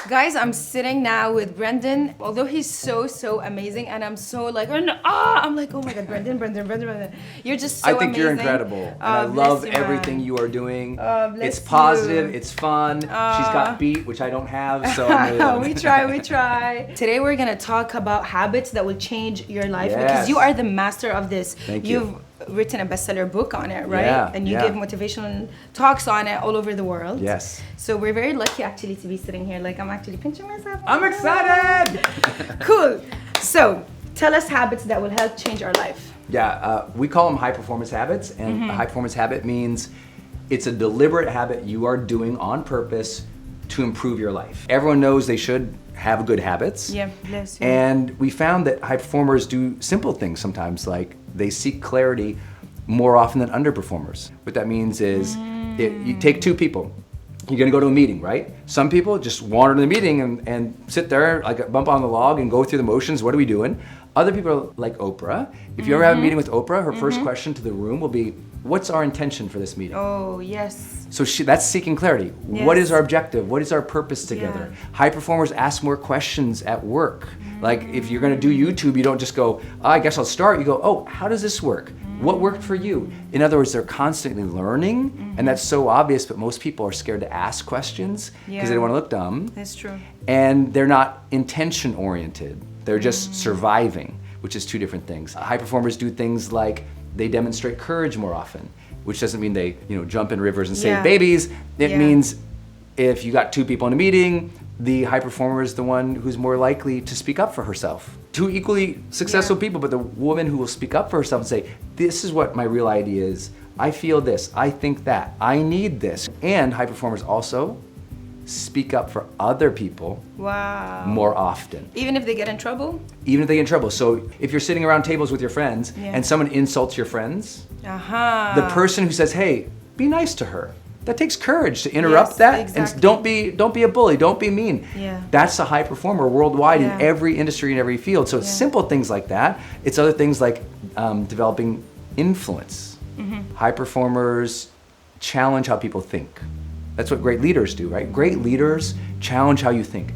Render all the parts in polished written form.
Guys, I'm sitting now with Brendon. Although he's so amazing, and I'm so like, I'm like, oh my God, Brendon. You're just so amazing. I think you're incredible. And I love everything you are doing. It's positive, it's fun. She's got beat, which I don't have, so I'm really we try. Today we're gonna talk about habits that will change your life because you are the master of this. Thank you. You've written a bestseller book on it, right? Yeah, and you give motivational talks on it all over the world. Yes. So we're very lucky actually to be sitting here. Like I'm actually pinching myself. I'm excited! Cool. So tell us habits that will help change our life. Yeah, we call them high performance habits, and a high performance habit means it's a deliberate habit you are doing on purpose to improve your life. Everyone knows they should have good habits. Yeah, bless you. And we found that high performers do simple things sometimes, like they seek clarity more often than underperformers. What that means is, you take two people. You're gonna go to a meeting, right? Some people just wander to the meeting and sit there like a bump on the log and go through the motions. What are we doing? Other people are like Oprah. If you ever have a meeting with Oprah, her first question to the room will be, what's our intention for this meeting? Oh, yes. So that's seeking clarity. Yes. What is our objective? What is our purpose together? Yeah. High performers ask more questions at work. Like if you're gonna do YouTube, you don't just go, I guess I'll start. You go, oh, how does this work? What worked for you? In other words, they're constantly learning, and that's so obvious, but most people are scared to ask questions because they don't wanna look dumb. That's true. And they're not intention oriented. They're just surviving, which is two different things. High performers do things like they demonstrate courage more often, which doesn't mean they, jump in rivers and save babies. It means if you got two people in a meeting, the high performer is the one who's more likely to speak up for herself. Two equally successful people, but the woman who will speak up for herself and say, this is what my real idea is. I feel this, I think that, I need this. And high performers also speak up for other people more often. Even if they get in trouble? Even if they get in trouble. So if you're sitting around tables with your friends and someone insults your friends, the person who says, hey, be nice to her. That takes courage to interrupt that. Exactly. And don't be a bully, don't be mean. Yeah. That's a high performer worldwide in every industry and every field. So it's simple things like that. It's other things like developing influence. High performers challenge how people think. That's what great leaders do, right? Great leaders challenge how you think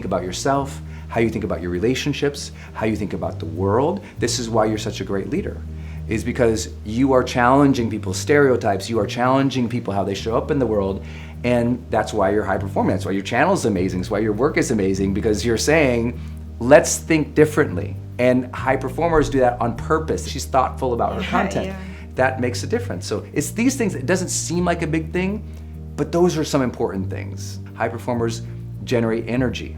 about yourself, how you think about your relationships, how you think about the world. This is why you're such a great leader, is because you are challenging people's stereotypes, you are challenging people how they show up in the world, and that's why you're high performing. That's why your channel is amazing, that's why your work is amazing, because you're saying, let's think differently. And high performers do that on purpose. She's thoughtful about her content. That makes a difference. So it's these things, it doesn't seem like a big thing, but those are some important things. High performers generate energy.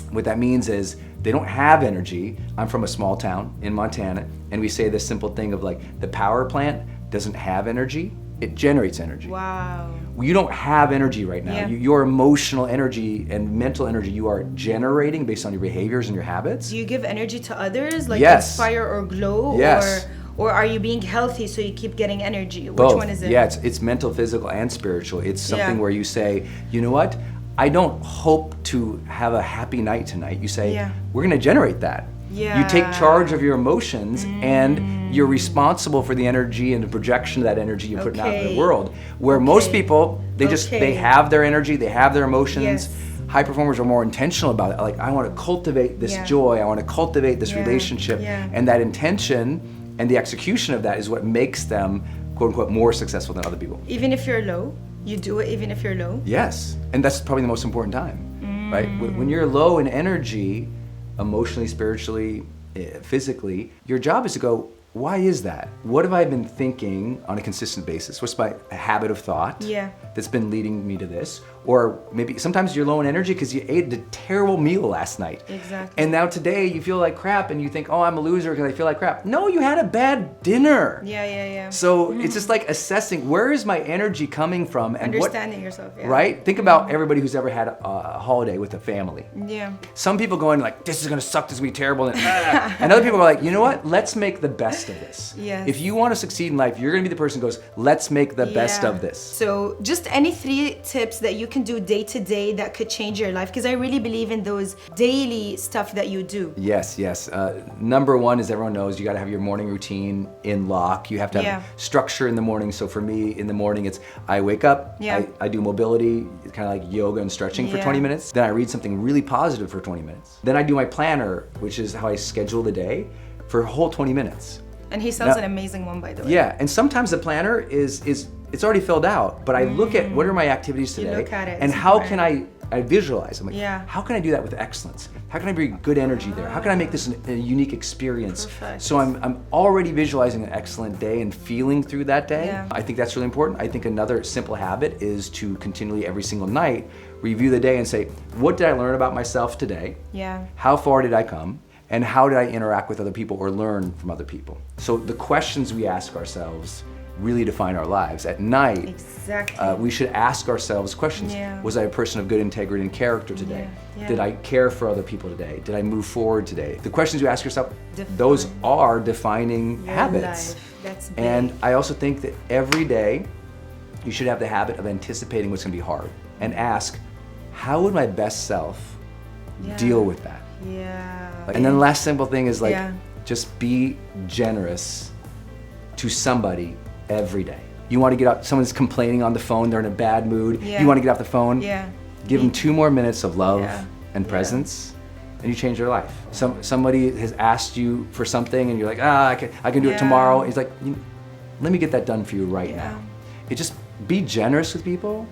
What that means is they don't have energy. I'm from a small town in Montana, and we say this simple thing of like, the power plant doesn't have energy, it generates energy. Wow. You don't have energy right now. Your emotional energy and mental energy you are generating based on your behaviors and your habits. Do you give energy to others, like inspire or glow? Yes. Or are you being healthy so you keep getting energy? Both. Which one is it? Yeah, it's mental, physical, and spiritual. It's something where you say, you know what? I don't hope to have a happy night tonight. You say, we're gonna generate that. You take charge of your emotions and you're responsible for the energy and the projection of that energy you're putting out in the world. Where most people, they have their energy, they have their emotions. High performers are more intentional about it. Like, I wanna cultivate this joy, I wanna cultivate this relationship, and that intention and the execution of that is what makes them, quote unquote, more successful than other people. Even if you're low? You do it even if you're low? Yes, and that's probably the most important time, right? When you're low in energy, emotionally, spiritually, physically, your job is to go, why is that? What have I been thinking on a consistent basis? What's my habit of thought that's been leading me to this? Or maybe sometimes you're low in energy because you ate a terrible meal last night. Exactly. And now today you feel like crap and you think, oh, I'm a loser because I feel like crap. No, you had a bad dinner. So it's just like assessing, where is my energy coming from? And understanding yourself, right? Think about everybody who's ever had a holiday with a family. Some people going like, this is gonna suck, this is gonna be terrible. And other people are like, you know what? Let's make the best of this. If you want to succeed in life, you're gonna be the person who goes, let's make the best of this. So just any 3 tips that you can can do day to day that could change your life? Because I really believe in those daily stuff that you do. Yes. Number one, as everyone knows, you got to have your morning routine in lock. You have to have structure in the morning. So for me, in the morning, it's I wake up, I do mobility, it's kind of like yoga and stretching for 20 minutes. Then I read something really positive for 20 minutes. Then I do my planner, which is how I schedule the day, for a whole 20 minutes. And he sells an amazing one, by the way. Yeah, and sometimes the planner is it's already filled out, but I look at what are my activities today, look at it, and how can I visualize. I'm like, how can I do that with excellence? How can I bring good energy there? How can I make this a unique experience? Perfect. So I'm already visualizing an excellent day and feeling through that day. Yeah. I think that's really important. I think another simple habit is to continually every single night review the day and say, what did I learn about myself today? Yeah. How far did I come? And how did I interact with other people or learn from other people? So the questions we ask ourselves really define our lives. At night, we should ask ourselves questions. Was I a person of good integrity and character today? Did I care for other people today? Did I move forward today? The questions you ask yourself, those are defining habits. That's big. And I also think that every day you should have the habit of anticipating what's gonna be hard and ask, how would my best self deal with that? And then the last simple thing is like, just be generous to somebody every day. You want to get up, someone's complaining on the phone, they're in a bad mood, you want to get off the phone, give them 2 more minutes of love and presence, and you change their life. Somebody has asked you for something and you're like, I can do it tomorrow. He's like, let me get that done for you right now. You just be generous with people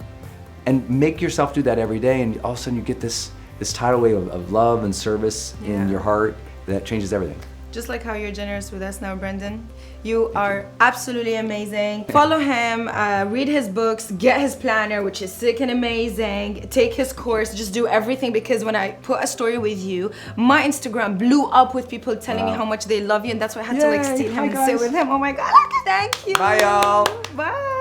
and make yourself do that every day, and all of a sudden you get this tidal wave of love and service in your heart that changes everything. Just like how you're generous with us now, Brendon. You are absolutely amazing. Follow him, read his books, get his planner, which is sick and amazing. Take his course, just do everything, because when I put a story with you, my Instagram blew up with people telling me how much they love you, and that's why I had to like steal him and sit with him. Oh my God, thank you. Bye, y'all. Bye.